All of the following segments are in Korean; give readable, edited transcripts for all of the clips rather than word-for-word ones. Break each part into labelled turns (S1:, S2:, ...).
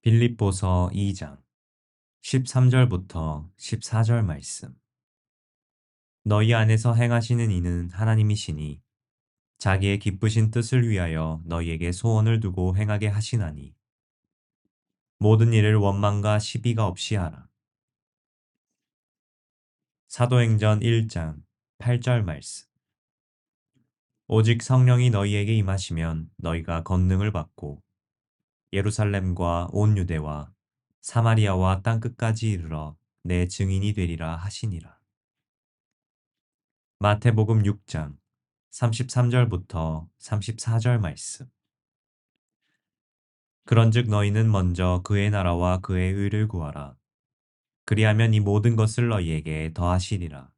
S1: 빌립보서 2장 13절부터 14절 말씀. 너희 안에서 행하시는 이는 하나님이시니 자기의 기쁘신 뜻을 위하여 너희에게 소원을 두고 행하게 하시나니 모든 일을 원망과 시비가 없이 하라. 사도행전 1장 8절 말씀. 오직 성령이 너희에게 임하시면 너희가 권능을 받고 예루살렘과 온 유대와 사마리아와 땅끝까지 이르러 내 증인이 되리라 하시니라. 마태복음 6장 33절부터 34절 말씀. 그런즉 너희는 먼저 그의 나라와 그의 의를 구하라. 그리하면 이 모든 것을 너희에게 더하시리라.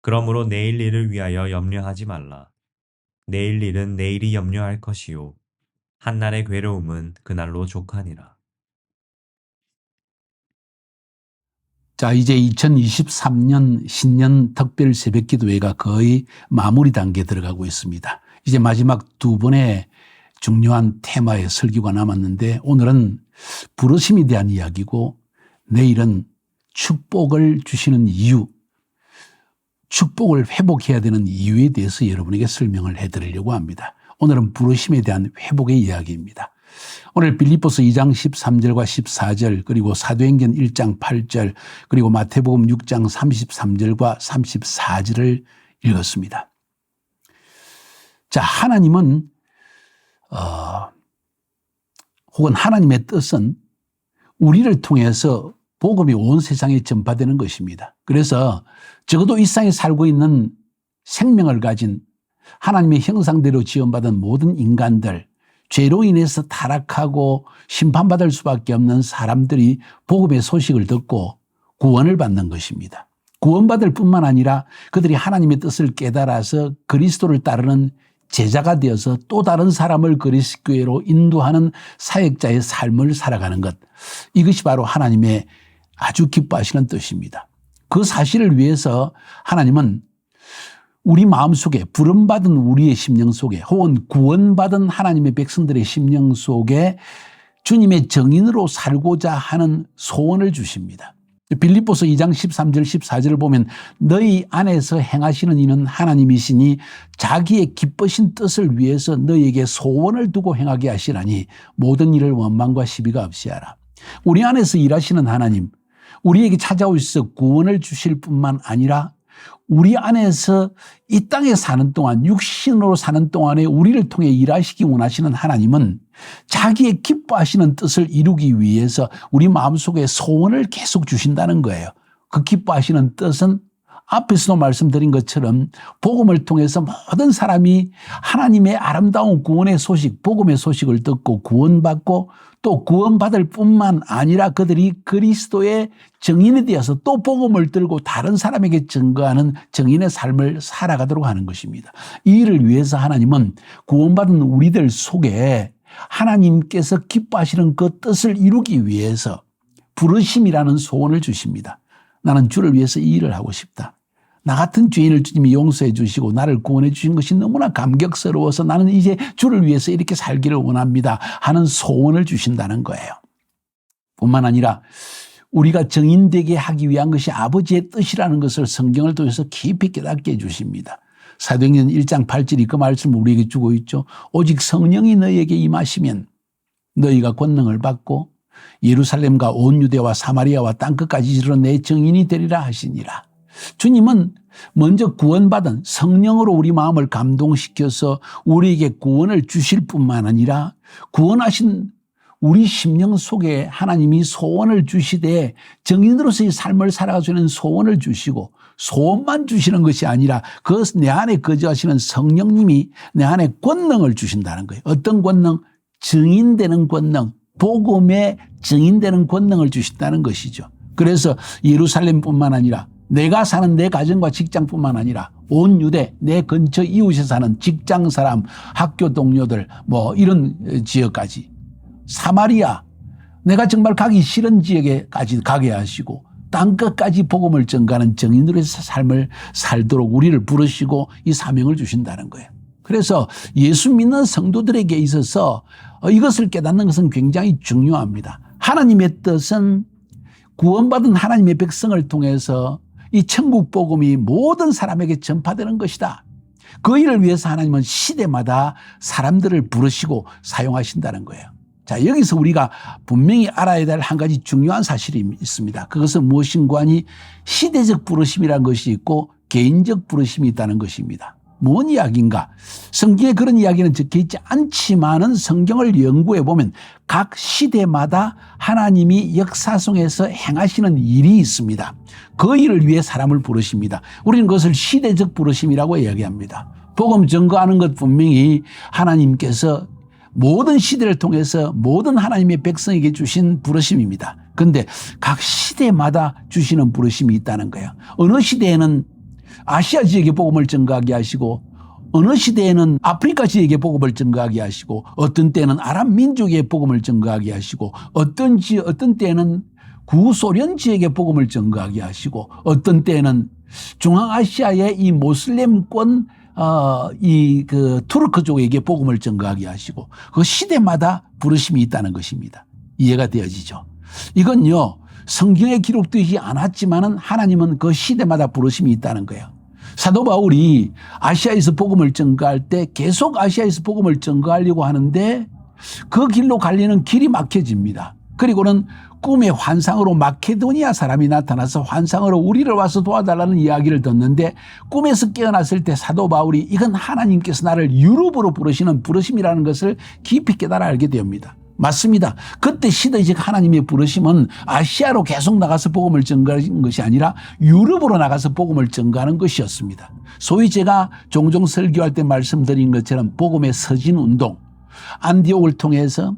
S1: 그러므로 내일 일을 위하여 염려하지 말라. 내일 일은 내일이 염려할 것이요 한날의 괴로움은 그날로 족하니라.
S2: 자, 이제 2023년 신년 특별 새벽 기도회가 거의 마무리 단계에 들어가고 있습니다. 이제 마지막 두 번의 중요한 테마의 설교가 남았는데 오늘은 부르심에 대한 이야기고 내일은 축복을 주시는 이유, 축복을 회복해야 되는 이유에 대해서 여러분에게 설명을 해드리려고 합니다. 오늘은 부르심에 대한 회복의 이야기입니다. 오늘 빌립보서 2장 13절과 14절 그리고 사도행전 1장 8절 그리고 마태복음 6장 33절과 34절을 읽었습니다. 자, 하나님은 혹은 하나님의 뜻은 우리를 통해서 복음이 온 세상에 전파되는 것입니다. 그래서 적어도 이 세상에 살고 있는 생명을 가진 하나님의 형상대로 지원받은 모든 인간들, 죄로 인해서 타락하고 심판받을 수밖에 없는 사람들이 복음의 소식을 듣고 구원을 받는 것입니다. 구원받을 뿐만 아니라 그들이 하나님의 뜻을 깨달아서 그리스도를 따르는 제자가 되어서 또 다른 사람을 그리스도로 인도하는 사역자의 삶을 살아가는 것. 이것이 바로 하나님의 아주 기뻐하시는 뜻입니다. 그 사실을 위해서 하나님은 우리 마음속에 부름받은 우리의 심령 속에 혹은 구원받은 하나님의 백성들의 심령 속에 주님의 정인으로 살고자 하는 소원을 주십니다. 빌립보서 2장 13절 14절을 보면 너희 안에서 행하시는 이는 하나님이시니 자기의 기쁘신 뜻을 위해서 너희에게 소원을 두고 행하게 하시라니 모든 일을 원망과 시비가 없이 하라. 우리 안에서 일하시는 하나님, 우리에게 찾아오셔서 구원을 주실 뿐만 아니라 우리 안에서 이 땅에 사는 동안 육신으로 사는 동안에 우리를 통해 일하시기 원하시는 하나님은 자기의 기뻐하시는 뜻을 이루기 위해서 우리 마음속에 소원을 계속 주신다는 거예요. 그 기뻐하시는 뜻은 앞에서도 말씀드린 것처럼 복음을 통해서 모든 사람이 하나님의 아름다운 구원의 소식, 복음의 소식을 듣고 구원받고 또 구원받을 뿐만 아니라 그들이 그리스도의 증인이 되어서 또 복음을 들고 다른 사람에게 증거하는 증인의 삶을 살아가도록 하는 것입니다. 이 일을 위해서 하나님은 구원받은 우리들 속에 하나님께서 기뻐하시는 그 뜻을 이루기 위해서 부르심이라는 소원을 주십니다. 나는 주를 위해서 이 일을 하고 싶다. 나 같은 죄인을 주님이 용서해 주시고 나를 구원해 주신 것이 너무나 감격스러워서 나는 이제 주를 위해서 이렇게 살기를 원합니다 하는 소원을 주신다는 거예요. 뿐만 아니라 우리가 정인되게 하기 위한 것이 아버지의 뜻이라는 것을 성경을 통해서 깊이 깨닫게 해주십니다. 사도행전 1장 8절이 그 말씀을 우리에게 주고 있죠. 오직 성령이 너희에게 임하시면 너희가 권능을 받고 예루살렘과 온 유대와 사마리아와 땅끝까지 이르러 내 증인이 되리라 하시니라. 주님은 먼저 구원받은 성령으로 우리 마음을 감동시켜서 우리에게 구원을 주실 뿐만 아니라 구원하신 우리 심령 속에 하나님이 소원을 주시되 정인으로서의 삶을 살아가시는 소원을 주시고 소원만 주시는 것이 아니라 그 내 안에 거주하시는 성령님이 내 안에 권능을 주신다는 거예요. 어떤 권능? 증인되는 권능, 복음의 증인되는 권능을 주신다는 것이죠. 그래서 예루살렘뿐만 아니라 내가 사는 내 가정과 직장뿐만 아니라 온 유대, 내 근처 이웃에 사는 직장 사람, 학교 동료들 이런 지역까지 사마리아, 내가 정말 가기 싫은 지역에까지 가게 하시고 땅끝까지 복음을 전가하는 정인으로의 삶을 살도록 우리를 부르시고 이 사명을 주신다는 거예요. 그래서 예수 믿는 성도들에게 있어서 이것을 깨닫는 것은 굉장히 중요합니다. 하나님의 뜻은 구원받은 하나님의 백성을 통해서 이 천국 복음이 모든 사람에게 전파되는 것이다. 그 일을 위해서 하나님은 시대마다 사람들을 부르시고 사용하신다는 거예요. 자, 여기서 우리가 분명히 알아야 될 한 가지 중요한 사실이 있습니다. 그것은 무엇인가 하니 시대적 부르심이라는 것이 있고 개인적 부르심이 있다는 것입니다. 뭔 이야기인가? 성경에 그런 이야기는 적혀 있지 않지만은 성경을 연구해 보면 각 시대마다 하나님이 역사 속에서 행하시는 일이 있습니다. 그 일을 위해 사람을 부르십니다. 우리는 그것을 시대적 부르심이라고 이야기합니다. 복음 증거하는 것 분명히 하나님께서 모든 시대를 통해서 모든 하나님의 백성에게 주신 부르심입니다. 그런데 각 시대마다 주시는 부르심이 있다는 거예요. 어느 시대에는 아시아 지역에 복음을 전가하게 하시고 어느 시대에는 아프리카 지역에 복음을 전가하게 하시고 어떤 때는 아랍 민족에 복음을 전가하게 하시고 어떤 때는 구소련 지역에 복음을 전가하게 하시고 어떤 때는 중앙아시아의 이 모슬렘권 투르크족에게 복음을 전가하게 하시고 그 시대마다 부르심이 있다는 것입니다. 이해가 되어지죠. 이건요 성경에 기록되지 않았지만은 하나님은 그 시대마다 부르심이 있다는 거예요. 사도 바울이 아시아에서 복음을 전가할 때 계속 아시아에서 복음을 전가하려고 하는데 그 길로 가려는 길이 막혀집니다. 그리고는 꿈의 환상으로 마케도니아 사람이 나타나서 환상으로 우리를 와서 도와달라는 이야기를 듣는데 꿈에서 깨어났을 때 사도 바울이 이건 하나님께서 나를 유럽으로 부르시는 부르심이라는 것을 깊이 깨달아 알게 됩니다. 맞습니다. 그때 시대적 하나님의 부르심은 아시아로 계속 나가서 복음을 전가하는 것이 아니라 유럽으로 나가서 복음을 전가하는 것이었습니다. 소위 제가 종종 설교할 때 말씀드린 것처럼 복음의 서진 운동, 안디옥을 통해서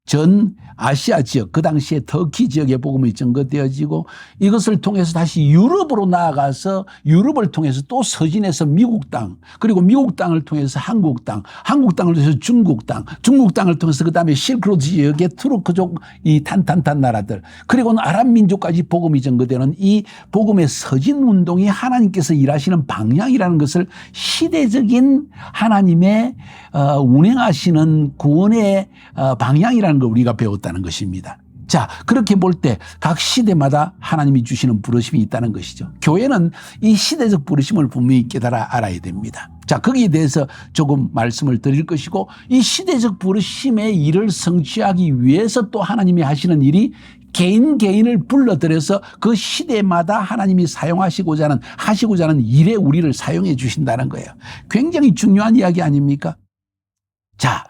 S2: 전 아시아 지역, 그 당시에 터키 지역에 복음이 전거되어지고 이것을 통해서 다시 유럽으로 나아가서 유럽을 통해서 또 서진해서 미국 땅, 그리고 미국 땅을 통해서 한국 땅, 한국 땅을 통해서 중국 땅, 중국 땅을 통해서 그 다음에 실크로드 지역의 투르크족 이 탄탄탄 나라들, 그리고는 아랍 민족까지 복음이 전거되는 이 복음의 서진 운동이 하나님께서 일하시는 방향이라는 것을 시대적인 하나님의 운행하시는 구원의 방향이라는 걸 우리가 배웠다는 것입니다. 자, 그렇게 볼 때 각 시대마다 하나님이 주시는 부르심이 있다는 것이죠. 교회는 이 시대적 부르심을 분명히 깨달아 알아야 됩니다. 자, 거기에 대해서 조금 말씀을 드릴 것이고 이 시대적 부르심의 일을 성취하기 위해서 또 하나님이 하시는 일이 개인을 불러들여서 그 시대마다 하나님이 하시고자 하는 일에 우리를 사용해 주신다는 거예요. 굉장히 중요한 이야기 아닙니까? 자,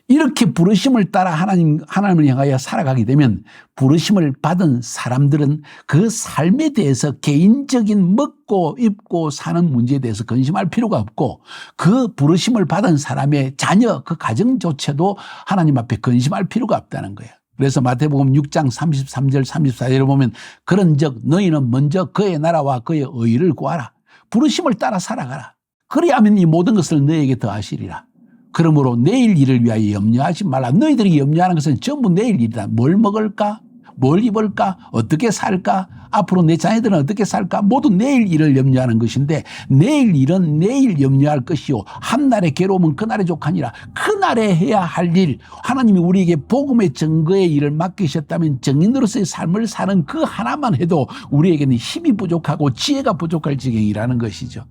S2: 이렇게 부르심을 따라 하나님을 향하여 살아가게 되면 부르심을 받은 사람들은 그 삶에 대해서 개인적인 먹고 입고 사는 문제에 대해서 근심할 필요가 없고 그 부르심을 받은 사람의 자녀, 그 가정조차도 하나님 앞에 근심할 필요가 없다는 거예요. 그래서 마태복음 6장 33절 34절을 보면 그런즉 너희는 먼저 그의 나라와 그의 의를 구하라. 부르심을 따라 살아가라. 그리하면 이 모든 것을 너희에게 더하시리라. 그러므로 내일 일을 위하여 염려하지 말라. 너희들이 염려하는 것은 전부 내일 일이다. 뭘 먹을까? 뭘 입을까? 어떻게 살까? 앞으로 내 자녀들은 어떻게 살까? 모두 내일 일을 염려하는 것인데 내일 일은 내일 염려할 것이요. 한날의 괴로움은 그날의 족하니라. 그날에 해야 할 일, 하나님이 우리에게 복음의 증거의 일을 맡기셨다면 증인으로서의 삶을 사는 그 하나만 해도 우리에게는 힘이 부족하고 지혜가 부족할 지경이라는 것이죠.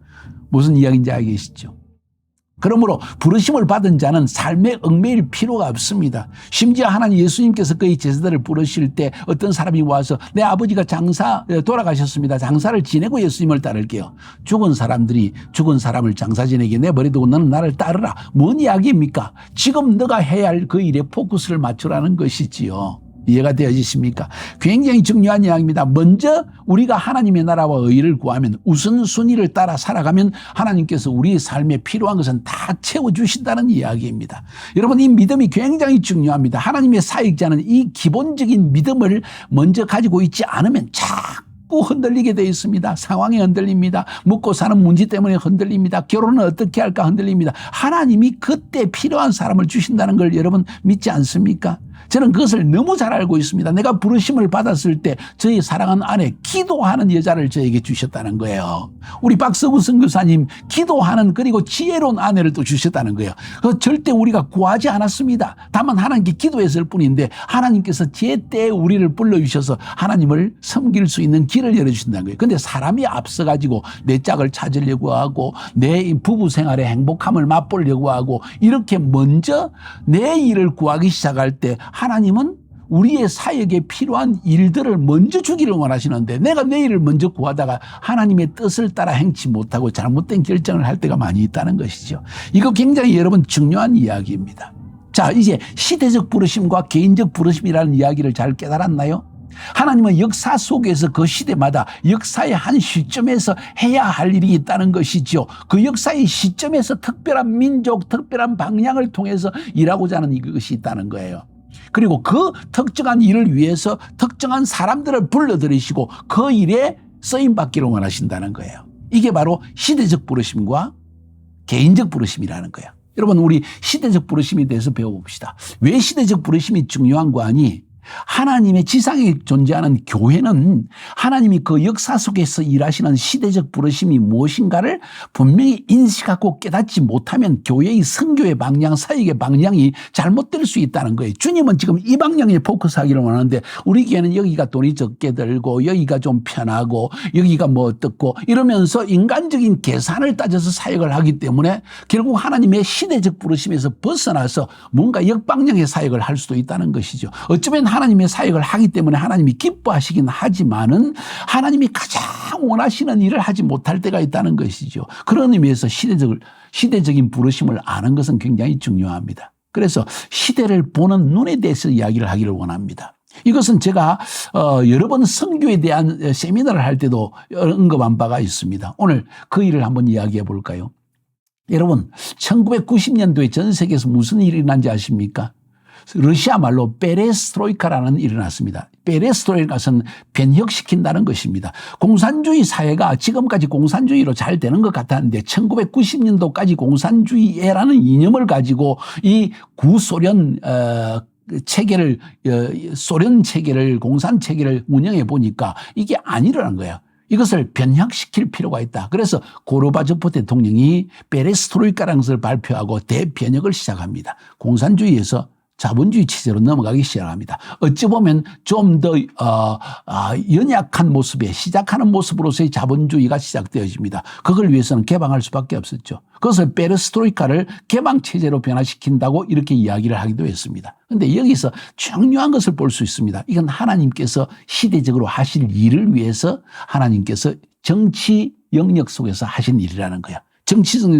S2: 무슨 이야기인지 알겠시죠? 그러므로 부르심을 받은 자는 삶에 얽매일 필요가 없습니다. 심지어 하나님 예수님께서 그의 제자들을 부르실 때 어떤 사람이 와서 내 아버지가 돌아가셨습니다. 장사를 지내고 예수님을 따를게요. 죽은 사람을 장사 지내게 내버려두고 너는 나를 따르라. 뭔 이야기입니까? 지금 너가 해야 할 그 일에 포커스를 맞추라는 것이지요. 이해가 되어지십니까? 굉장히 중요한 이야기입니다. 먼저 우리가 하나님의 나라와 의를 구하면 우선순위를 따라 살아가면 하나님께서 우리의 삶에 필요한 것은 다 채워주신다는 이야기입니다. 여러분, 이 믿음이 굉장히 중요합니다. 하나님의 사역자는 이 기본적인 믿음을 먼저 가지고 있지 않으면 자꾸 흔들리게 되어 있습니다. 상황이 흔들립니다. 먹고 사는 문제 때문에 흔들립니다. 결혼은 어떻게 할까 흔들립니다. 하나님이 그때 필요한 사람을 주신다는 걸 여러분 믿지 않습니까? 저는 그것을 너무 잘 알고 있습니다. 내가 부르심을 받았을 때 저희 사랑하는 아내 기도하는 여자를 저에게 주셨다는 거예요. 우리 박서구 선교사님 기도하는 그리고 지혜로운 아내를 또 주셨다는 거예요. 절대 우리가 구하지 않았습니다. 다만 하나님께 기도했을 뿐인데 하나님께서 제때 우리를 불러주셔서 하나님을 섬길 수 있는 길을 열어주신다는 거예요. 근데 사람이 앞서가지고 내 짝을 찾으려고 하고 내 부부 생활의 행복함을 맛보려고 하고 이렇게 먼저 내 일을 구하기 시작할 때 하나님은 우리의 사역에 필요한 일들을 먼저 주기를 원하시는데 내가 내 일을 먼저 구하다가 하나님의 뜻을 따라 행치 못하고 잘못된 결정을 할 때가 많이 있다는 것이죠. 이거 굉장히 여러분 중요한 이야기입니다. 자, 이제 시대적 부르심과 개인적 부르심이라는 이야기를 잘 깨달았나요? 하나님은 역사 속에서 그 시대마다 역사의 한 시점에서 해야 할 일이 있다는 것이죠. 그 역사의 시점에서 특별한 민족, 특별한 방향을 통해서 일하고자 하는 이것이 있다는 거예요. 그리고 그 특정한 일을 위해서 특정한 사람들을 불러들이시고 그 일에 쓰임받기를 원하신다는 거예요. 이게 바로 시대적 부르심과 개인적 부르심이라는 거예요. 여러분, 우리 시대적 부르심에 대해서 배워봅시다. 왜 시대적 부르심이 중요한 거 아니? 하나님의 지상에 존재하는 교회는 하나님이 그 역사 속에서 일하시는 시대적 부르심이 무엇인가를 분명히 인식하고 깨닫지 못하면 교회의 선교의 방향, 사역의 방향이 잘못될 수 있다는 거예요. 주님은 지금 이 방향에 포커스하기를 원하는데 우리 교회는 여기가 돈이 적게 들고 여기가 좀 편하고 여기가 뭐 어떻고 이러면서 인간적인 계산을 따져서 사역을 하기 때문에 결국 하나님의 시대적 부르심에서 벗어나서 뭔가 역방향의 사역을 할 수도 있다는 것이죠. 어쩌면 하나님의 사역을 하기 때문에 하나님이 기뻐하시긴 하지만은 하나님이 가장 원하시는 일을 하지 못할 때가 있다는 것이죠. 그런 의미에서 시대적인 부르심을 아는 것은 굉장히 중요합니다. 그래서 시대를 보는 눈에 대해서 이야기를 하기를 원합니다. 이것은 제가 여러 번 선교에 대한 세미나를 할 때도 언급한 바가 있습니다. 오늘 그 일을 한번 이야기해 볼까요? 여러분, 1990년도에 전 세계에서 무슨 일이 일어난지 아십니까? 러시아 말로 페레스트로이카라는 일이 일어났습니다. 페레스트로이카는 변혁시킨다는 것입니다. 공산주의 사회가 지금까지 공산주의로 잘 되는 것 같았는데 1990년도까지 공산주의라는 이념을 가지고 이 구소련 체계를 소련 체계를 공산 체계를 운영해 보니까 이게 안 일어난 거예요. 이것을 변혁시킬 필요가 있다. 그래서 고르바초프 대통령이 페레스트로이카라는 것을 발표하고 대변혁을 시작합니다. 공산주의에서 자본주의 체제로 넘어가기 시작합니다. 어찌 보면 좀 더 연약한 모습에 시작하는 모습으로서의 자본주의가 시작되어집니다. 그걸 위해서는 개방할 수밖에 없었죠. 그것을 페레스트로이카를 개방체제로 변화시킨다고 이렇게 이야기를 하기도 했습니다. 그런데 여기서 중요한 것을 볼 수 있습니다. 이건 하나님께서 시대적으로 하실 일을 위해서 하나님께서 정치 영역 속에서 하신 일이라는 거야. 정치적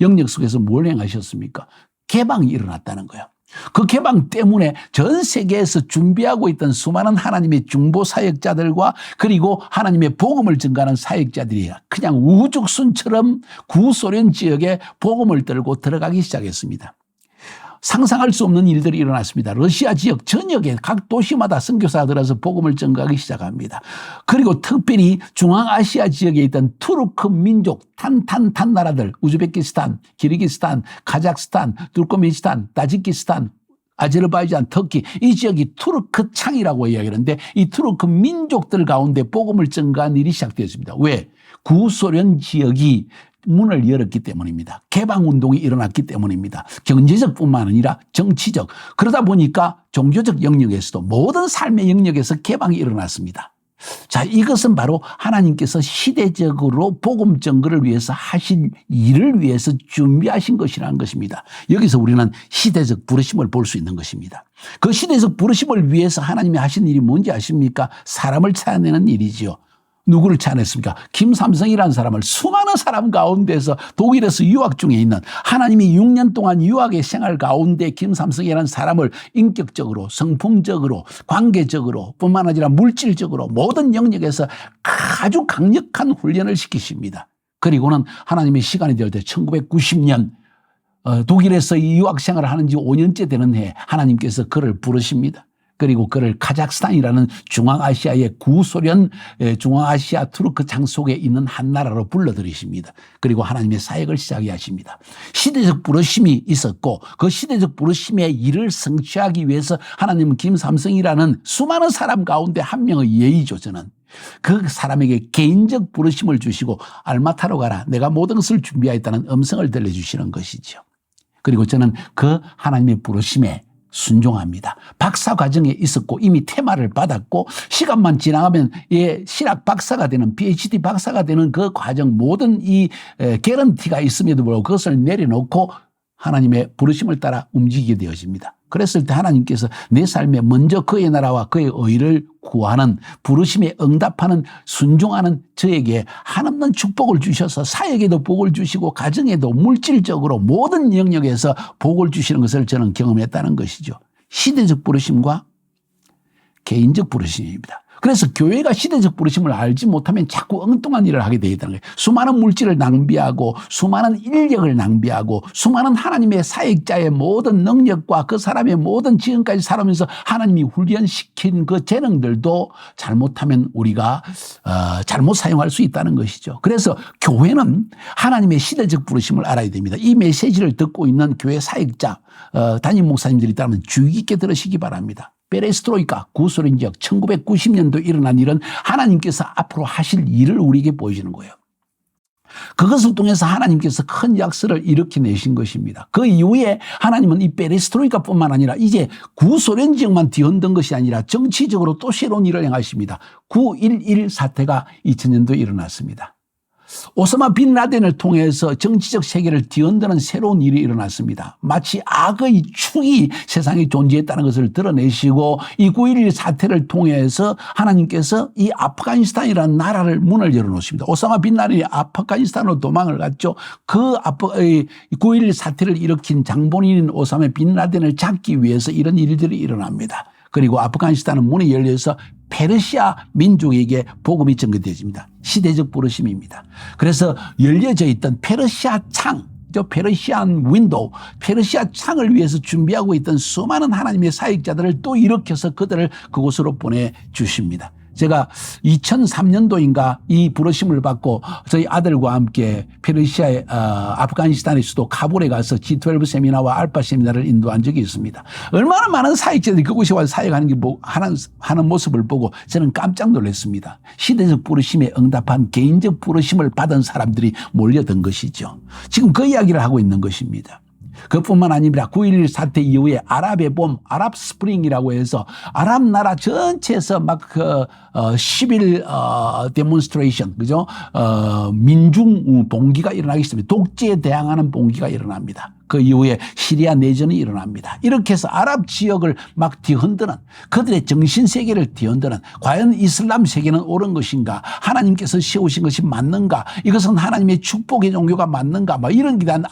S2: 영역 속에서 뭘 행하셨습니까? 개방이 일어났다는 거예요. 그 개방 때문에 전 세계에서 준비하고 있던 수많은 하나님의 중보 사역자들과 그리고 하나님의 복음을 전가하는 사역자들이 그냥 우후죽순처럼 구소련 지역에 복음을 들고 들어가기 시작했습니다. 상상할 수 없는 일들이 일어났습니다. 러시아 지역 전역에 각 도시마다 선교사가 들어서 복음을 전가하기 시작합니다. 그리고 특별히 중앙아시아 지역에 있던 투르크 민족 탄 나라들 우즈베키스탄, 키르기스탄, 카자흐스탄, 투르크메니스탄, 타지키스탄, 아제르바이잔, 터키 이 지역이 투르크 창이라고 이야기하는데 이 투르크 민족들 가운데 복음을 전가한 일이 시작되었습니다. 왜? 구소련 지역이 문을 열었기 때문입니다. 개방운동이 일어났기 때문입니다. 경제적 뿐만 아니라 정치적. 그러다 보니까 종교적 영역에서도 모든 삶의 영역에서 개방이 일어났습니다. 자, 이것은 바로 하나님께서 시대적으로 복음 전거를 위해서 하신 일을 위해서 준비하신 것이라는 것입니다. 여기서 우리는 시대적 부르심을 볼 수 있는 것입니다. 그 시대적 부르심을 위해서 하나님이 하신 일이 뭔지 아십니까? 사람을 찾아내는 일이지요. 누구를 찾아냈습니까? 김삼성이라는 사람을 수많은 사람 가운데서 독일에서 유학 중에 있는 하나님이 6년 동안 유학의 생활 가운데 김삼성이라는 사람을 인격적으로 성품적으로 관계적으로 뿐만 아니라 물질적으로 모든 영역에서 아주 강력한 훈련을 시키십니다. 그리고는 하나님의 시간이 될 때 1990년 독일에서 이 유학 생활을 하는 지 5년째 되는 해에 하나님께서 그를 부르십니다. 그리고 그를 카자흐스탄이라는 중앙아시아의 구소련 중앙아시아 투르크 장 속에 있는 한 나라로 불러들이십니다. 그리고 하나님의 사역을 시작하게 하십니다. 시대적 부르심이 있었고 그 시대적 부르심의 일을 성취하기 위해서 하나님은 김삼성이라는 수많은 사람 가운데 한 명의 예의조전은 그 사람에게 개인적 부르심을 주시고 알마타로 가라. 내가 모든 것을 준비하였다는 음성을 들려주시는 것이죠. 그리고 저는 그 하나님의 부르심에 순종합니다. 박사 과정에 있었고 이미 테마를 받았고 시간만 지나가면 신학 박사가 되는 PhD 박사가 되는 그 과정 모든 이 개런티가 있음에도 불구하고 그것을 내려놓고 하나님의 부르심을 따라 움직이게 되어집니다. 그랬을 때 하나님께서 내 삶에 먼저 그의 나라와 그의 의를 구하는 부르심에 응답하는 순종하는 저에게 한없는 축복을 주셔서 사역에도 복을 주시고 가정에도 물질적으로 모든 영역에서 복을 주시는 것을 저는 경험했다는 것이죠. 시대적 부르심과 개인적 부르심입니다. 그래서 교회가 시대적 부르심을 알지 못하면 자꾸 엉뚱한 일을 하게 되어 있다는 거예요. 수많은 물질을 낭비하고 수많은 인력을 낭비하고 수많은 하나님의 사역자의 모든 능력과 그 사람의 모든 지금까지 살아오면서 하나님이 훈련시킨 그 재능들도 잘못하면 우리가 잘못 사용할 수 있다는 것이죠. 그래서 교회는 하나님의 시대적 부르심을 알아야 됩니다. 이 메시지를 듣고 있는 교회 사역자 담임 목사님들이 있다면 주의 깊게 들으시기 바랍니다. 페레스트로이카 구소련 지역 1990년도 일어난 일은 하나님께서 앞으로 하실 일을 우리에게 보여주는 거예요. 그것을 통해서 하나님께서 큰 역사를 일으켜내신 것입니다. 그 이후에 하나님은 이 페레스트로이카뿐만 아니라 이제 구소련 지역만 뒤흔든 것이 아니라 정치적으로 또 새로운 일을 행하십니다. 9.11 사태가 2000년도에 일어났습니다. 오사마 빈 라덴을 통해서 정치적 세계를 뒤흔드는 새로운 일이 일어났습니다. 마치 악의 축이 세상에 존재했다는 것을 드러내시고 이 9.11 사태를 통해서 하나님께서 이 아프가니스탄이라는 나라를 문을 열어놓습니다. 오사마 빈 라덴이 아프가니스탄으로 도망을 갔죠. 그 9.11 사태를 일으킨 장본인인 오사마 빈 라덴을 잡기 위해서 이런 일들이 일어납니다. 그리고 아프가니스탄은 문이 열려서 페르시아 민족에게 복음이 전개되어집니다. 시대적 부르심입니다. 그래서 열려져 있던 페르시아 창, 페르시안 윈도우, 페르시아 창을 위해서 준비하고 있던 수많은 하나님의 사역자들을 또 일으켜서 그들을 그곳으로 보내주십니다. 제가 2003년도인가 이 부르심을 받고 저희 아들과 함께 페르시아의 아프가니스탄의 수도 카불에 가서 G12 세미나와 알파 세미나를 인도한 적이 있습니다. 얼마나 많은 사역자들이 그곳에 와서 사역하는 게 하는 모습을 보고 저는 깜짝 놀랐습니다. 시대적 부르심에 응답한 개인적 부르심을 받은 사람들이 몰려든 것이죠. 지금 그 이야기를 하고 있는 것입니다. 그뿐만 아니라 9.11 사태 이후에 아랍의 봄, 아랍 스프링이라고 해서 아랍 나라 전체에서 막 10일 데몬스트레이션, 그죠? 민중 봉기가 일어나기 시작합니다. 독재에 대항하는 봉기가 일어납니다. 그 이후에 시리아 내전이 일어납니다. 이렇게 해서 아랍 지역을 막 뒤흔드는 그들의 정신세계를 뒤흔드는 과연 이슬람 세계는 옳은 것인가? 하나님께서 세우신 것이 맞는가? 이것은 하나님의 축복의 종교가 맞는가? 막 이런 게 대한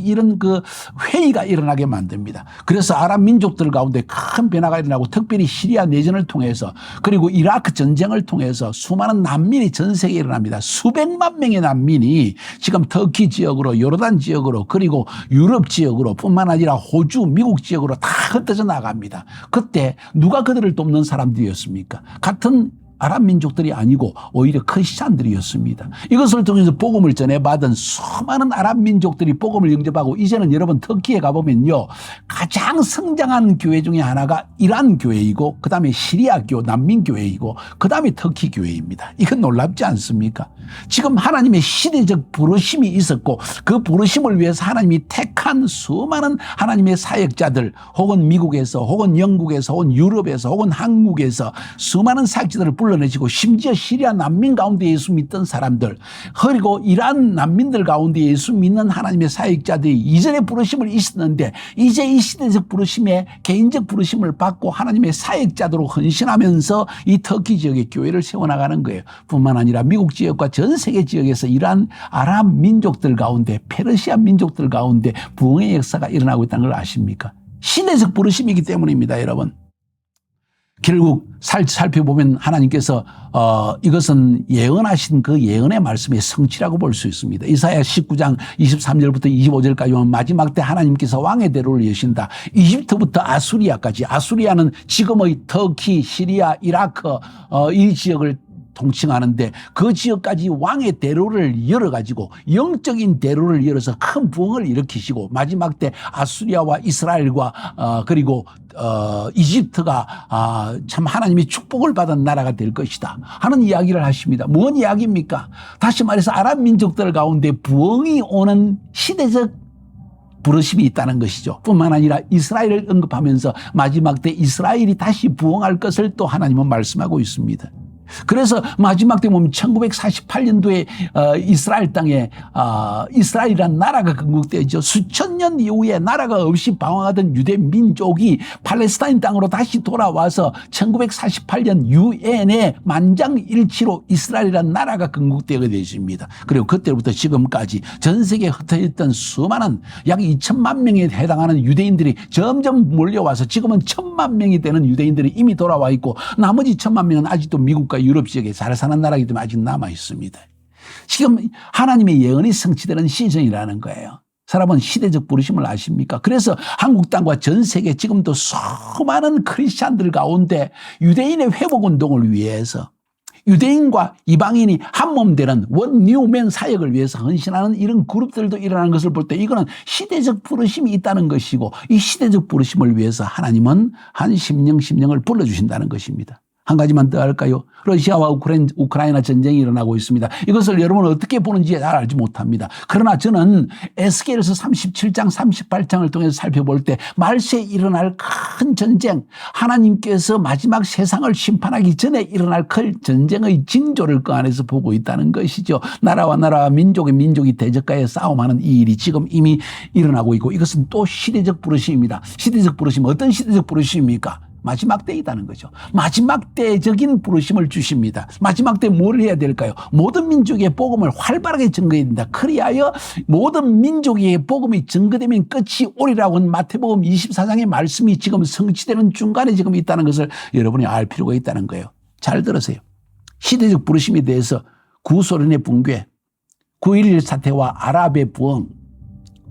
S2: 이런 그 회의가 일어나게 만듭니다. 그래서 아랍 민족들 가운데 큰 변화가 일어나고 특별히 시리아 내전을 통해서 그리고 이라크 전쟁을 통해서 수많은 난민이 전 세계에 일어납니다. 수백만 명의 난민이 지금 터키 지역으로 요르단 지역으로 그리고 유럽 지역으로 뿐만 아니라 호주, 미국 지역으로 다 흩어져 나갑니다. 그때 누가 그들을 돕는 사람들이었습니까? 같은 아랍 민족들이 아니고 오히려 크리스찬들이었습니다. 이것을 통해서 복음을 전해받은 수많은 아랍 민족들이 복음을 영접하고 이제는 여러분 터키에 가보면요. 가장 성장하는 교회 중에 하나가 이란 교회이고 그 다음에 시리아 난민 교회이고 그 다음에 터키 교회입니다. 이건 놀랍지 않습니까? 지금 하나님의 시대적 부르심이 있었고 그 부르심을 위해서 하나님이 택한 수많은 하나님의 사역자들 혹은 미국에서 혹은 영국에서 혹은 유럽에서 혹은 한국에서 수많은 사역자들을 불러내시고 심지어 시리아 난민 가운데 예수 믿던 사람들 그리고 이란 난민들 가운데 예수 믿는 하나님의 사역자들이 이전에 부르심을 있었는데 이제 이 시대적 부르심에 개인적 부르심을 받고 하나님의 사역자들로 헌신하면서 이 터키 지역의 교회를 세워나가는 거예요. 뿐만 아니라 미국 지역과 전 세계 지역에서 이러한 아랍 민족들 가운데 페르시아 민족들 가운데 부흥의 역사가 일어나고 있다는 걸 아십니까? 시대적 부르심이기 때문입니다, 여러분. 결국 살펴보면 하나님께서 이것은 예언하신 그 예언의 말씀의 성취라고 볼 수 있습니다. 이사야 19장 23절부터 25절까지 보면 마지막 때 하나님께서 왕의 대로를 여신다. 이집트부터 아수리아까지, 아수리아는 지금의 터키, 시리아, 이라크 이 지역을 통칭하는데 그 지역까지 왕의 대로를 열어가지고 영적인 대로를 열어서 큰 부흥을 일으키시고 마지막 때 아수리아와 이스라엘과 그리고 이집트가 참 하나님의 축복을 받은 나라가 될 것이다 하는 이야기를 하십니다. 뭔 이야기입니까? 다시 말해서 아랍 민족들 가운데 부흥이 오는 시대적 부르심이 있다는 것이죠. 뿐만 아니라 이스라엘을 언급하면서 마지막 때 이스라엘이 다시 부흥할 것을 또 하나님은 말씀하고 있습니다. 그래서 마지막 때 보면 1948년도에 이스라엘 땅에 이스라엘이라는 나라가 건국되죠. 수천 년 이후에 나라가 없이 방황하던 유대 민족이 팔레스타인 땅으로 다시 돌아와서 1948년 유엔의 만장일치로 이스라엘이라는 나라가 건국되게 되십니다. 그리고 그때부터 지금까지 전 세계에 흩어졌던 수많은 약 2천만 명에 해당하는 유대인들이 점점 몰려와서 지금은 1,000만 명이 되는 유대인들이 이미 돌아와 있고 나머지 1,000만 명은 아직도 미국과 유럽 지역에 잘 사는 나라이기 때문에 아직 남아 있습니다. 지금 하나님의 예언이 성취되는 시즌이라는 거예요. 사람은 시대적 부르심을 아십니까? 그래서 한국 땅과 전 세계 지금도 수많은 크리스찬들 가운데 유대인의 회복 운동을 위해서 유대인과 이방인이 한몸 되는 원 뉴맨 사역을 위해서 헌신하는 이런 그룹들도 일어나는 것을 볼 때 이거는 시대적 부르심이 있다는 것이고 이 시대적 부르심을 위해서 하나님은 한 심령을 불러주신다는 것입니다. 한 가지만 더 할까요? 러시아와 우크라이나 전쟁이 일어나고 있습니다. 이것을 여러분은 어떻게 보는지 잘 알지 못합니다. 그러나 저는 에스겔서 37장 38장을 통해서 살펴볼 때 말세에 일어날 큰 전쟁, 하나님께서 마지막 세상을 심판하기 전에 일어날 큰 전쟁의 징조를 그 안에서 보고 있다는 것이죠. 나라와 나라와 민족이 대적가에 싸움하는 이 일이 지금 이미 일어나고 있고 이것은 또 시대적 부르심입니다. 시대적 부르심, 어떤 시대적 부르심입니까? 마지막 때이다는 거죠. 마지막 때적인 부르심을 주십니다. 마지막 때 뭘 해야 될까요? 모든 민족의 복음을 활발하게 전거해야 된다. 그리하여 모든 민족의 복음이 전거되면 끝이 오리라고 한 마태복음 24장의 말씀이 지금 성취되는 중간에 지금 있다는 것을 여러분이 알 필요가 있다는 거예요. 잘 들으세요. 시대적 부르심에 대해서 구소련의 붕괴, 9.11 사태와 아랍의 부흥,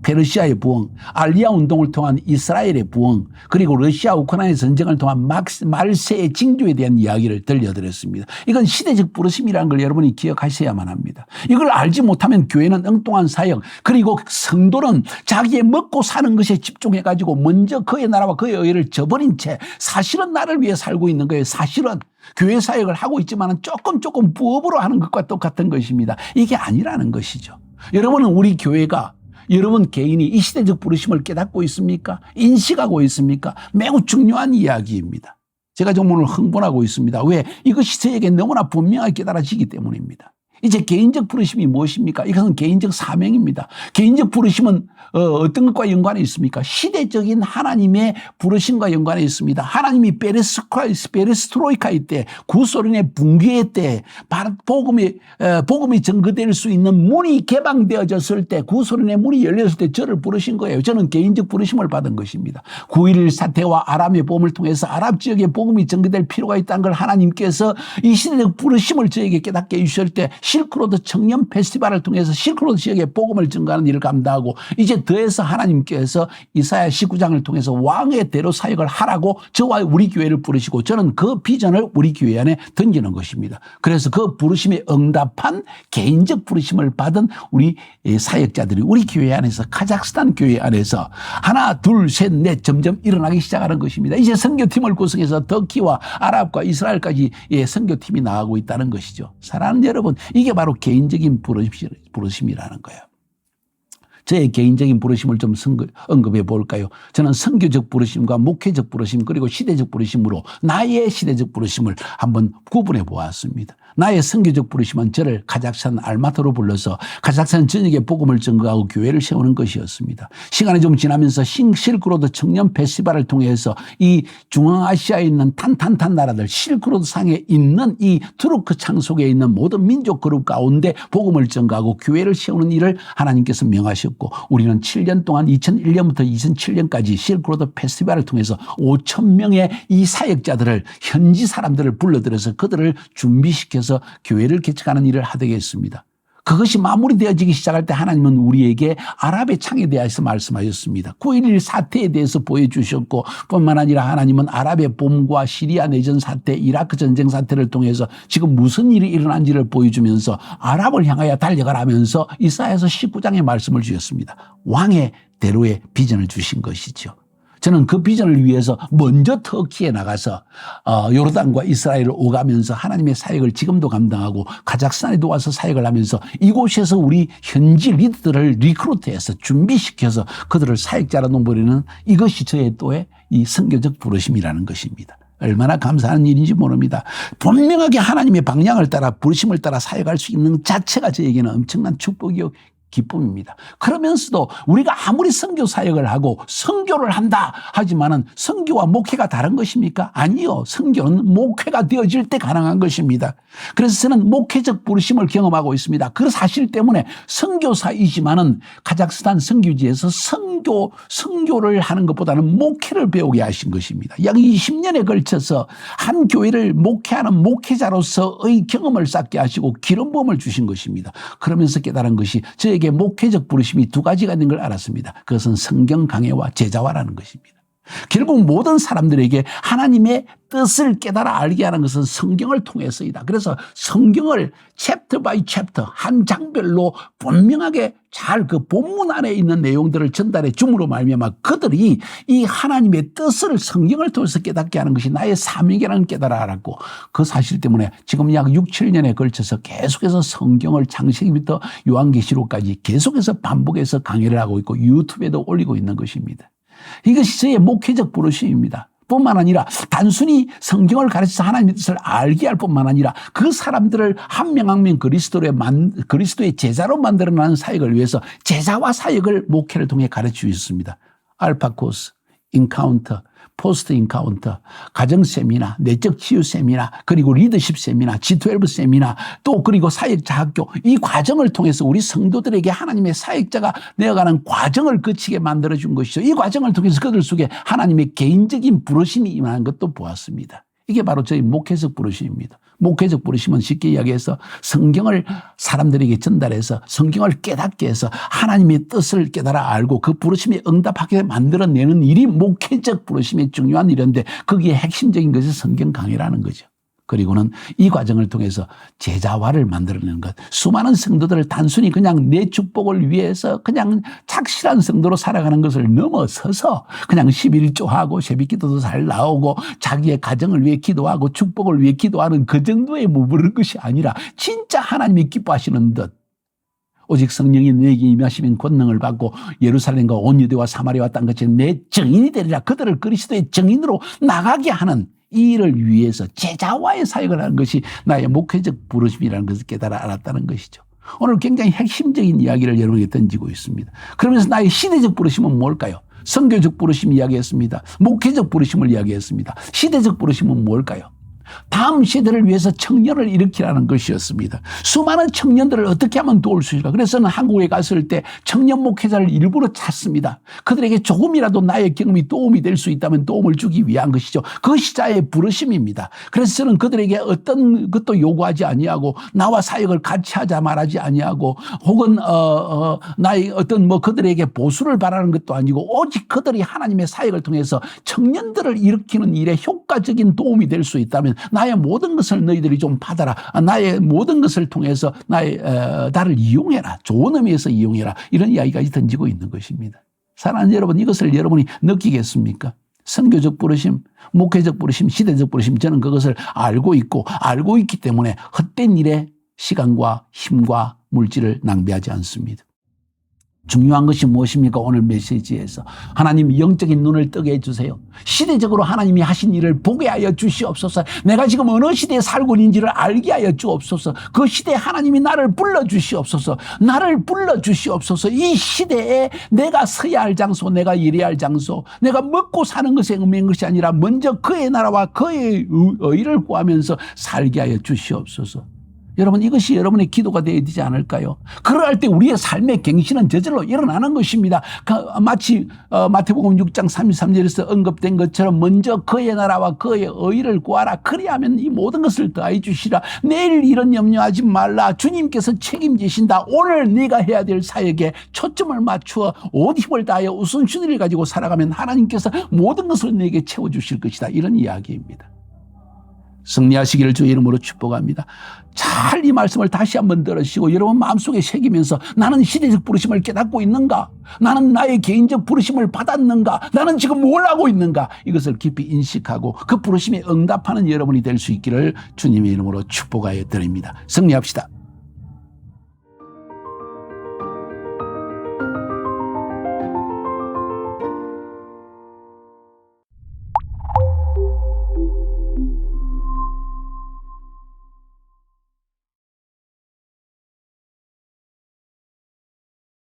S2: 페르시아의 부흥, 알리아 운동을 통한 이스라엘의 부흥, 그리고 러시아 우크라이나 전쟁을 통한 말세의 징조에 대한 이야기를 들려드렸습니다. 이건 시대적 부르심이라는 걸 여러분이 기억하셔야만 합니다. 이걸 알지 못하면 교회는 엉뚱한 사역, 그리고 성도는 자기의 먹고 사는 것에 집중해가지고 먼저 그의 나라와 그의 의를 저버린 채 사실은 나를 위해 살고 있는 거예요. 사실은 교회 사역을 하고 있지만 조금 부업으로 하는 것과 똑같은 것입니다. 이게 아니라는 것이죠. 여러분은 우리 교회가 여러분 개인이 이 시대적 부르심을 깨닫고 있습니까? 인식하고 있습니까? 매우 중요한 이야기입니다. 제가 정말 오늘 흥분하고 있습니다. 왜? 이것이 저에게 너무나 분명하게 깨달아지기 때문입니다. 이제 개인적 부르심이 무엇입니까? 이것은 개인적 사명입니다. 개인적 부르심은 어떤 것과 연관이 있습니까? 시대적인 하나님의 부르심과 연관이 있습니다. 하나님이 베레스트로이카의 때, 구소련의 붕괴의 때, 복음이 전거될 수 있는 문이 개방되어졌을 때, 구소련의 문이 열렸을 때 저를 부르신 거예요. 저는 개인적 부르심을 받은 것입니다. 9.11 사태와 아람의 복음을 통해서 아랍 지역에 복음이 전거될 필요가 있다는 걸 하나님께서 이 시대적 부르심을 저에게 깨닫게 해주실 때 실크로드 청년 페스티벌을 통해서 실크로드 지역에 복음을 증가하는 일을 감당하고 이제 더해서 하나님께서 이사야 19장을 통해서 왕의 대로 사역을 하라고 저와 우리 교회를 부르시고 저는 그 비전을 우리 교회 안에 던지는 것입니다. 그래서 그 부르심에 응답한 개인적 부르심을 받은 우리 사역자들이 우리 교회 안에서 카자흐스탄 교회 안에서 하나 둘 셋 넷 점점 일어나기 시작하는 것입니다. 이제 선교팀을 구성해서 터키와 아랍과 이스라엘까지 선교팀이 나가고 있다는 것이죠. 사랑하는 여러분, 이게 바로 개인적인 부르심이라는 거예요. 저의 개인적인 부르심을 좀 언급해 볼까요? 저는 선교적 부르심과 목회적 부르심 그리고 시대적 부르심으로 나의 시대적 부르심을 한번 구분해 보았습니다. 나의 선교적 부르심은 저를 카자흐스탄 알마트로 불러서 카자흐스탄 전역에 복음을 전거하고 교회를 세우는 것이었습니다. 시간이 좀 지나면서 실크로드 청년 페스티벌을 통해서 이 중앙아시아에 있는 탄탄탄 나라들 실크로드 상에 있는 이 투르크 창 속에 있는 모든 민족 그룹 가운데 복음을 전거하고 교회를 세우는 일을 하나님께서 명하셨고 우리는 7년 동안 2001년부터 2007년까지 실크로드 페스티벌을 통해서 5,000명의 이 사역자들을 현지 사람들을 불러들여서 그들을 준비시켜서 교회를 개척하는 일을 하게 했습니다. 그것이 마무리되어지기 시작할 때 하나님은 우리에게 아랍의 창에 대해서 말씀하셨습니다. 9.11 사태에 대해서 보여주셨고 뿐만 아니라 하나님은 아랍의 봄과 시리아 내전 사태, 이라크 전쟁 사태를 통해서 지금 무슨 일이 일어난지를 보여주면서 아랍을 향하여 달려가라면서 이사야서 19장의 말씀을 주셨습니다. 왕의 대로의 비전을 주신 것이죠. 저는 그 비전을 위해서 먼저 터키에 나가서 요르단과 이스라엘을 오가면서 하나님의 사역을 지금도 감당하고 카자흐스탄에도 와서 사역을 하면서 이곳에서 우리 현지 리더들을 리크루트해서 준비시켜서 그들을 사역자로 넘버리는 이것이 저의 또의 이 선교적 부르심이라는 것입니다. 얼마나 감사한 일인지 모릅니다. 분명하게 하나님의 방향을 따라 부르심을 따라 사역할 수 있는 자체가 저에게는 엄청난 축복이요 기쁨입니다. 그러면서도 우리가 아무리 선교 사역을 하고 선교를 한다 하지만은 선교와 목회가 다른 것입니까? 아니요. 선교는 목회가 되어질 때 가능한 것입니다. 그래서 저는 목회적 부르심을 경험하고 있습니다. 그 사실 때문에 선교사이지만은 카자흐스탄 선교지에서 선교를 하는 것보다는 목회를 배우게 하신 것입니다. 약 20년에 걸쳐서 한 교회를 목회하는 목회자로서의 경험을 쌓게 하시고 기름 부음을 주신 것입니다. 그러면서 깨달은 것이 저에게 목회적 부르심이 두 가지가 있는 걸 알았습니다. 그것은 성경 강해와 제자화라는 것입니다. 결국 모든 사람들에게 하나님의 뜻을 깨달아 알게 하는 것은 성경을 통해서이다. 그래서 성경을 챕터 바이 챕터 한 장별로 분명하게 잘 그 본문 안에 있는 내용들을 전달해 줌으로 말미암아 그들이 이 하나님의 뜻을 성경을 통해서 깨닫게 하는 것이 나의 사명이라는 깨달아 알았고 그 사실 때문에 지금 약 6, 7년에 걸쳐서 계속해서 성경을 창세기부터 요한계시록까지 계속해서 반복해서 강의를 하고 있고 유튜브에도 올리고 있는 것입니다. 이것이 저의 목회적 부르심입니다. 뿐만 아니라 단순히 성경을 가르쳐서 하나님의 뜻을 알게 할 뿐만 아니라 그 사람들을 한 명 한 명 그리스도의 제자로 만들어내는 사역을 위해서 제자와 사역을 목회를 통해 가르치고 있습니다. 알파 코스, 인카운터, 포스트 인카운터, 가정 세미나, 내적 치유 세미나, 그리고 리더십 세미나, G12 세미나, 또 그리고 사역자 학교 이 과정을 통해서 우리 성도들에게 하나님의 사역자가 되어가는 과정을 거치게 만들어준 것이죠. 이 과정을 통해서 그들 속에 하나님의 개인적인 부르심이 임하는 것도 보았습니다. 이게 바로 저희 목회적 부르심입니다. 목회적 부르심은 쉽게 이야기해서 성경을 사람들에게 전달해서 성경을 깨닫게 해서 하나님의 뜻을 깨달아 알고 그 부르심에 응답하게 만들어내는 일이 목회적 부르심의 중요한 일인데 거기에 핵심적인 것이 성경 강의라는 거죠. 그리고는 이 과정을 통해서 제자화를 만들어내는 것. 수많은 성도들을 단순히 그냥 내 축복을 위해서 그냥 착실한 성도로 살아가는 것을 넘어서서 그냥 11조하고 새벽기도도 잘 나오고 자기의 가정을 위해 기도하고 축복을 위해 기도하는 그 정도에 머무르는 것이 아니라 진짜 하나님이 기뻐하시는 듯 오직 성령이 내게 임하시면 권능을 받고 예루살렘과 온 유대와 사마리아와 땅같이 내 증인이 되리라. 그들을 그리스도의 증인으로 나가게 하는 이 일을 위해서 제자와의 사역을 하는 것이 나의 목회적 부르심이라는 것을 깨달아 알았다는 것이죠. 오늘 굉장히 핵심적인 이야기를 여러분에게 던지고 있습니다. 그러면서 나의 시대적 부르심은 뭘까요? 선교적 부르심 이야기했습니다. 목회적 부르심을 이야기했습니다. 시대적 부르심은 뭘까요? 다음 세대를 위해서 청년을 일으키라는 것이었습니다. 수많은 청년들을 어떻게 하면 도울 수 있을까? 그래서 저는 한국에 갔을 때 청년 목회자를 일부러 찾습니다. 그들에게 조금이라도 나의 경험이 도움이 될 수 있다면 도움을 주기 위한 것이죠. 그것이 자의 부르심입니다. 그래서 저는 그들에게 어떤 것도 요구하지 아니하고 나와 사역을 같이 하자 말하지 아니하고 혹은 나의 어떤 그들에게 보수를 바라는 것도 아니고 오직 그들이 하나님의 사역을 통해서 청년들을 일으키는 일에 효과적인 도움이 될 수 있다면 나의 모든 것을 너희들이 좀 받아라. 나의 모든 것을 통해서 나를 이용해라. 좋은 의미에서 이용해라. 이런 이야기까지 던지고 있는 것입니다. 사랑하는 여러분, 이것을 여러분이 느끼겠습니까? 선교적 부르심, 목회적 부르심, 시대적 부르심, 저는 그것을 알고 있고 알고 있기 때문에 헛된 일에 시간과 힘과 물질을 낭비하지 않습니다. 중요한 것이 무엇입니까? 오늘 메시지에서 하나님 영적인 눈을 뜨게 해주세요. 시대적으로 하나님이 하신 일을 보게 하여 주시옵소서. 내가 지금 어느 시대에 살고 있는지를 알게 하여 주옵소서. 그 시대에 하나님이 나를 불러주시옵소서. 나를 불러주시옵소서. 이 시대에 내가 서야 할 장소, 내가 일해야 할 장소, 내가 먹고 사는 것에 의미한 것이 아니라 먼저 그의 나라와 그의 의를 구하면서 살게 하여 주시옵소서. 여러분, 이것이 여러분의 기도가 되어야 되지 않을까요? 그럴 때 우리의 삶의 갱신은 저절로 일어나는 것입니다. 마치 마태복음 6장 33절에서 언급된 것처럼 먼저 그의 나라와 그의 의를 구하라. 그리하면 이 모든 것을 더해 주시라. 내일 일은 염려하지 말라. 주님께서 책임지신다. 오늘 네가 해야 될 사역에 초점을 맞추어 옷 힘을 다하여 우선순위를 가지고 살아가면 하나님께서 모든 것을 내게 채워주실 것이다. 이런 이야기입니다. 승리하시기를 주의 이름으로 축복합니다. 잘 이 말씀을 다시 한번 들으시고 여러분 마음속에 새기면서 나는 시대적 부르심을 깨닫고 있는가? 나는 나의 개인적 부르심을 받았는가? 나는 지금 뭘 하고 있는가? 이것을 깊이 인식하고 그 부르심에 응답하는 여러분이 될 수 있기를 주님의 이름으로 축복하여 드립니다. 승리합시다.